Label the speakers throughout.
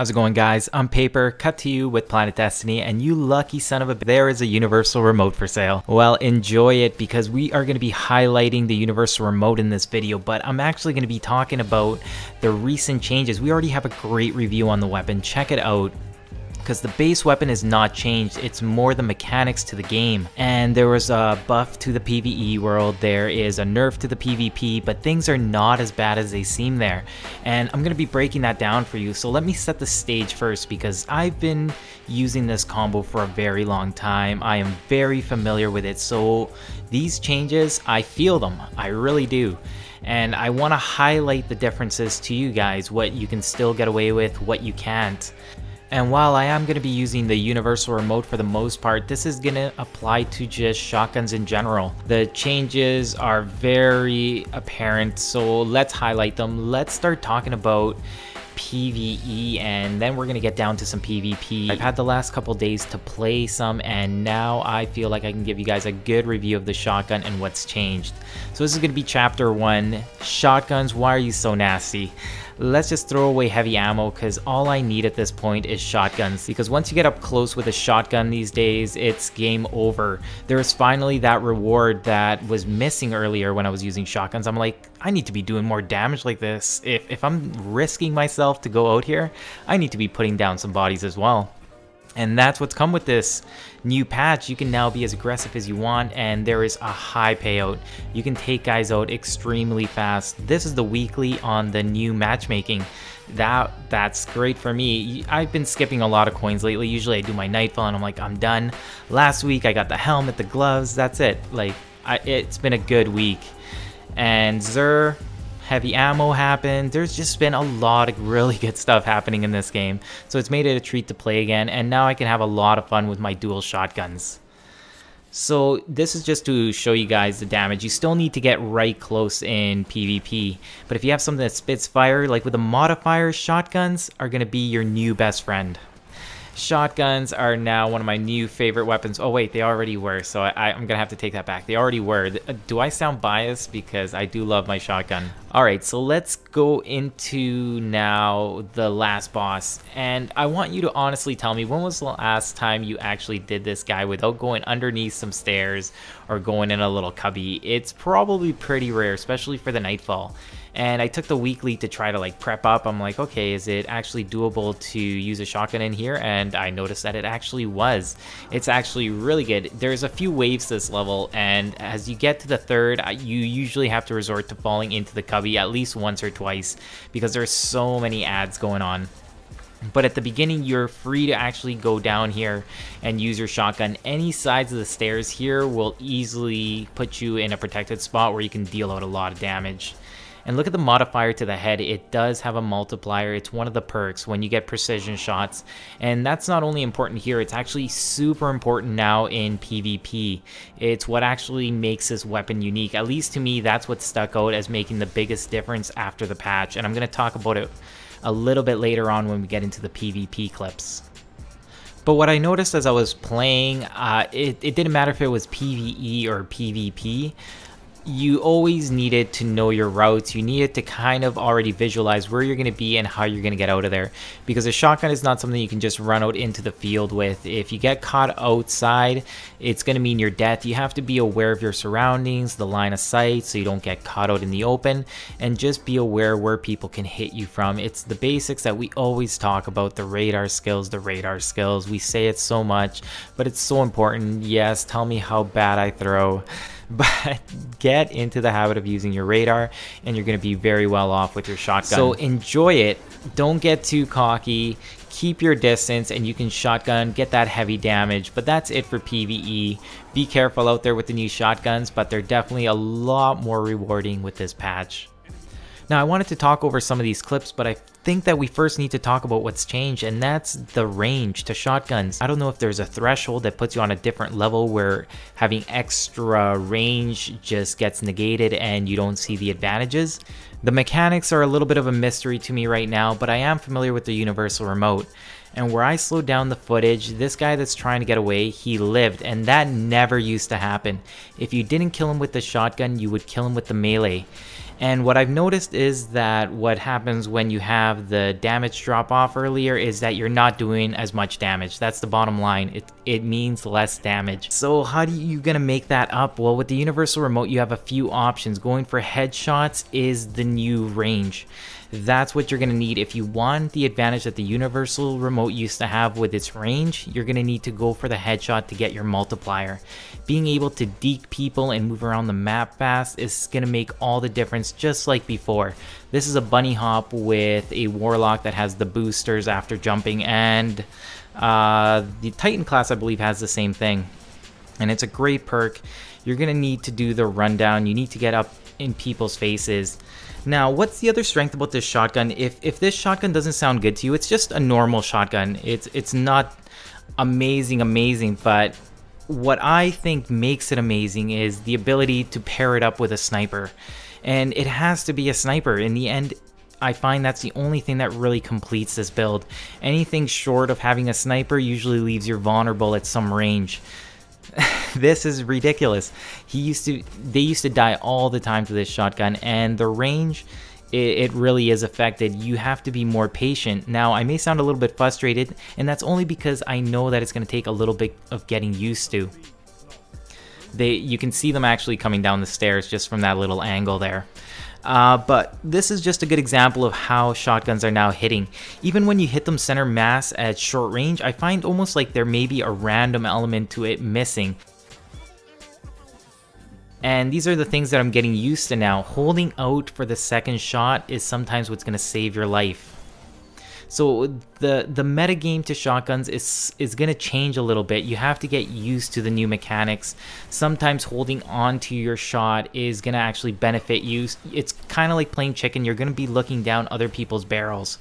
Speaker 1: How's it going, guys? I'm Paper, cut to you with PlanetDestiny, and you lucky son of a... There is a universal remote for sale. Well, enjoy it, because we are going to be highlighting the universal remote in this video, but I'm actually going to be talking about the recent changes. We already have a great review on the weapon. Check it out, because the base weapon is not changed. It's more the mechanics to the game. And there was a buff to the PvE world, there is a nerf to the PvP, but things are not as bad as they seem there. And I'm going to be breaking that down for you, so let me set the stage first, because I've been using this combo for a very long time. I am very familiar with it, so these changes, I feel them, I really do. And I want to highlight the differences to you guys, what you can still get away with, what you can't. And while I am going to be using the universal remote for the most part, this is going to apply to just shotguns in general. The changes are very apparent, so let's highlight them. Let's start talking about PvE, and then we're going to get down to some PvP. I've had the last couple days to play some, and now I feel like I can give you guys a good review of the shotgun and what's changed. So this is going to be chapter 1, shotguns, why are you so nasty? Let's just throw away heavy ammo, because all I need at this point is shotguns, because once you get up close with a shotgun these days, it's game over. There's finally that reward that was missing earlier when I was using shotguns. I'm like, I need to be doing more damage like this. If I'm risking myself to go out here, I need to be putting down some bodies as well. And that's what's come with this new patch. You can now be as aggressive as you want, and there is a high payout. You can take guys out extremely fast. This is the weekly on the new matchmaking. That's great for me. I've been skipping a lot of coins lately. Usually I do my nightfall and I'm like, I'm done. Last week I got the helmet, the gloves, that's it. Like, it's been a good week. And Zur, heavy ammo happened. There's just been a lot of really good stuff happening in this game, so it's made it a treat to play again, and now I can have a lot of fun with my dual shotguns. So this is just to show you guys the damage. You still need to get right close in PvP, but if you have something that spits fire, like with the modifiers, shotguns are going to be your new best friend. Shotguns are now one of my new favorite weapons. Oh wait, they already were, so I'm gonna have to take that back. They already were. Do I sound biased? Because I do love my shotgun. Alright, so let's go into now the last boss. And I want you to honestly tell me, when was the last time you actually did this guy without going underneath some stairs or going in a little cubby? It's probably pretty rare, especially for the nightfall. And I took the weekly to try to like prep up. I'm like, okay, is it actually doable to use a shotgun in here? And I noticed that it actually was. It's actually really good. There's a few waves this level, and as you get to the third, you usually have to resort to falling into the cubby at least once or twice, because there's so many ads going on. But at the beginning, you're free to actually go down here and use your shotgun. Any sides of the stairs here will easily put you in a protected spot where you can deal out a lot of damage. And look at the modifier to the head. It does have a multiplier. It's one of the perks when you get precision shots. And that's not only important here, it's actually super important now in PvP. It's what actually makes this weapon unique. At least to me, that's what stuck out as making the biggest difference after the patch. And I'm going to talk about it a little bit later on when we get into the PvP clips. But what I noticed as I was playing, it didn't matter if it was PvE or PvP. You always needed to know your routes. You needed to kind of already visualize where you're going to be and how you're going to get out of there, because a shotgun is not something you can just run out into the field with. If you get caught outside, it's going to mean your death. You have to be aware of your surroundings, the line of sight, so you don't get caught out in the open, and just be aware where people can hit you from. It's the basics that we always talk about, the radar skills, the radar skills. We say it so much, but it's so important. Yes, tell me how bad I throw. But get into the habit of using your radar, and you're going to be very well off with your shotgun. So enjoy it. Don't get too cocky. Keep your distance, and you can shotgun, get that heavy damage. But that's it for PvE. Be careful out there with the new shotguns, but they're definitely a lot more rewarding with this patch. Now, I wanted to talk over some of these clips, but I think that we first need to talk about what's changed, and that's the range to shotguns. I don't know if there's a threshold that puts you on a different level where having extra range just gets negated and you don't see the advantages. The mechanics are a little bit of a mystery to me right now, but I am familiar with the universal remote. And where I slowed down the footage, this guy that's trying to get away, he lived, and that never used to happen. If you didn't kill him with the shotgun, you would kill him with the melee. And what I've noticed is that what happens when you have have the damage drop off earlier is that you're not doing as much damage. That's the bottom line. It means less damage. So how do you gonna make that up? Well, with the universal remote, you have a few options. Going for headshots is the new range. That's what you're going to need. If you want the advantage that the universal remote used to have with its range, you're going to need to go for the headshot to get your multiplier. Being able to deke people and move around the map fast is going to make all the difference, just like before. This is a bunny hop with a warlock that has the boosters after jumping, and the Titan class I believe has the same thing. And it's a great perk. You're going to need to do the rundown. You need to get up in people's faces. Now, what's the other strength about this shotgun? If this shotgun doesn't sound good to you, it's just a normal shotgun. It's not amazing, but what I think makes it amazing is the ability to pair it up with a sniper. And it has to be a sniper. In the end, I find that's the only thing that really completes this build. Anything short of having a sniper usually leaves you vulnerable at some range. This is ridiculous. They used to die all the time to this shotgun, and the range, it really is affected. You have to be more patient. Now, I may sound a little bit frustrated, and that's only because I know that it's going to take a little bit of getting used to. You can see them actually coming down the stairs just from that little angle there. But this is just a good example of how shotguns are now hitting. Even when you hit them center mass at short range, I find almost like there may be a random element to it missing. And these are the things that I'm getting used to now. Holding out for the second shot is sometimes what's going to save your life. So the meta game to shotguns is going to change a little bit. You have to get used to the new mechanics. Sometimes holding on to your shot is going to actually benefit you. It's kind of like playing chicken. You're going to be looking down other people's barrels.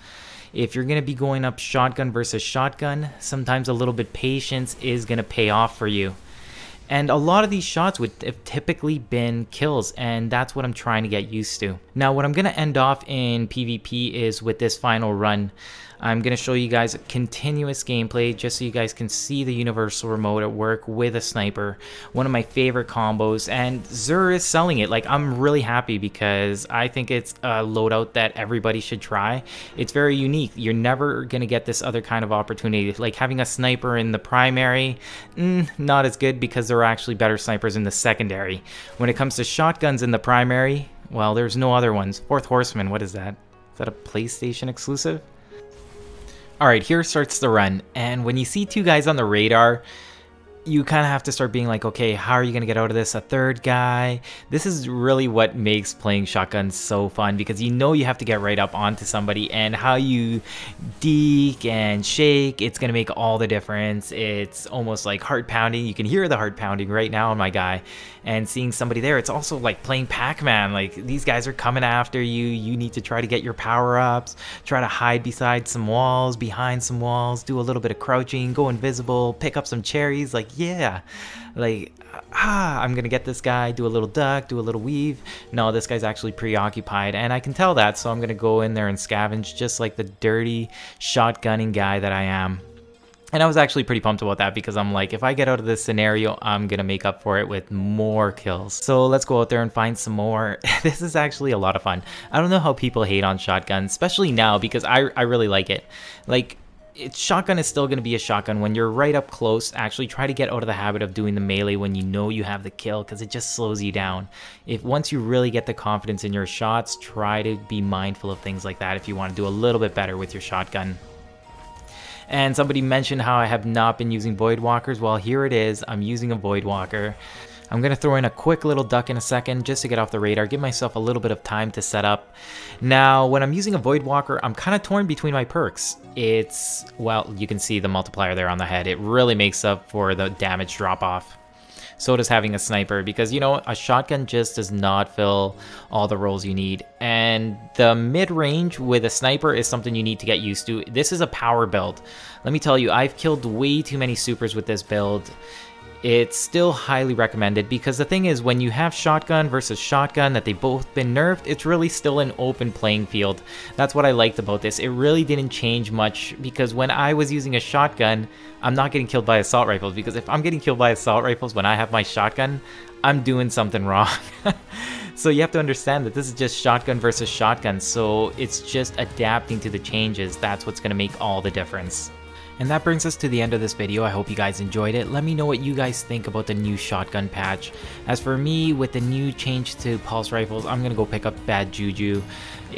Speaker 1: If you're going to be going up shotgun versus shotgun, sometimes a little bit patience is going to pay off for you. And a lot of these shots would have typically been kills, and that's what I'm trying to get used to. Now, what I'm going to end off in PvP is with this final run. I'm going to show you guys continuous gameplay just so you guys can see the universal remote at work with a sniper. One of my favorite combos, and Xur is selling it. Like, I'm really happy because I think it's a loadout that everybody should try. It's very unique. You're never going to get this other kind of opportunity. Like having a sniper in the primary, not as good because there are actually better snipers in the secondary. When it comes to shotguns in the primary, well, there's no other ones. Fourth Horseman, what is that? Is that a PlayStation exclusive? Alright, here starts the run, and when you see two guys on the radar, you kind of have to start being like, okay, how are you going to get out of this? A third guy? This is really what makes playing shotguns so fun, because you know you have to get right up onto somebody, and how you deke and shake, it's going to make all the difference. It's almost like heart pounding. You can hear the heart pounding right now on my guy, and seeing somebody there, it's also like playing Pac-Man. Like, these guys are coming after you. You need to try to get your power-ups, try to hide beside some walls, behind some walls, do a little bit of crouching, go invisible, pick up some cherries. Like, yeah, like, I'm gonna get this guy, do a little duck, do a little weave. No, this guy's actually preoccupied, and I can tell that, so I'm gonna go in there and scavenge just like the dirty shotgunning guy that I am. And I was actually pretty pumped about that, because I'm like, if I get out of this scenario, I'm gonna make up for it with more kills. So let's go out there and find some more. This is actually a lot of fun. I don't know how people hate on shotguns, especially now, because I really like it. Like, shotgun is still going to be a shotgun. When you're right up close, actually try to get out of the habit of doing the melee when you know you have the kill, because it just slows you down. Once you really get the confidence in your shots, try to be mindful of things like that if you want to do a little bit better with your shotgun. And somebody mentioned how I have not been using Void Walkers. Well, here it is. I'm using a Void Walker. I'm going to throw in a quick little duck in a second just to get off the radar, give myself a little bit of time to set up. Now, when I'm using a Void Walker, I'm kind of torn between my perks. Well, you can see the multiplier there on the head. It really makes up for the damage drop-off. So does having a sniper, because, you know, a shotgun just does not fill all the roles you need. And the mid-range with a sniper is something you need to get used to. This is a power build. Let me tell you, I've killed way too many supers with this build. It's still highly recommended, because the thing is, when you have shotgun versus shotgun that they both been nerfed, it's really still an open playing field. That's what I liked about this. It really didn't change much, because when I was using a shotgun, I'm not getting killed by assault rifles, because if I'm getting killed by assault rifles when I have my shotgun, I'm doing something wrong. So you have to understand that this is just shotgun versus shotgun, so it's just adapting to the changes. That's what's going to make all the difference. And that brings us to the end of this video. I hope you guys enjoyed it. Let me know what you guys think about the new shotgun patch. As for me, with the new change to pulse rifles, I'm going to go pick up Bad Juju.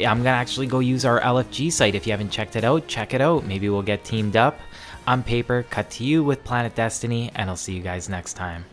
Speaker 1: I'm going to actually go use our LFG site. If you haven't checked it out, check it out. Maybe we'll get teamed up. I'm Paper, cut to you with Planet Destiny, and I'll see you guys next time.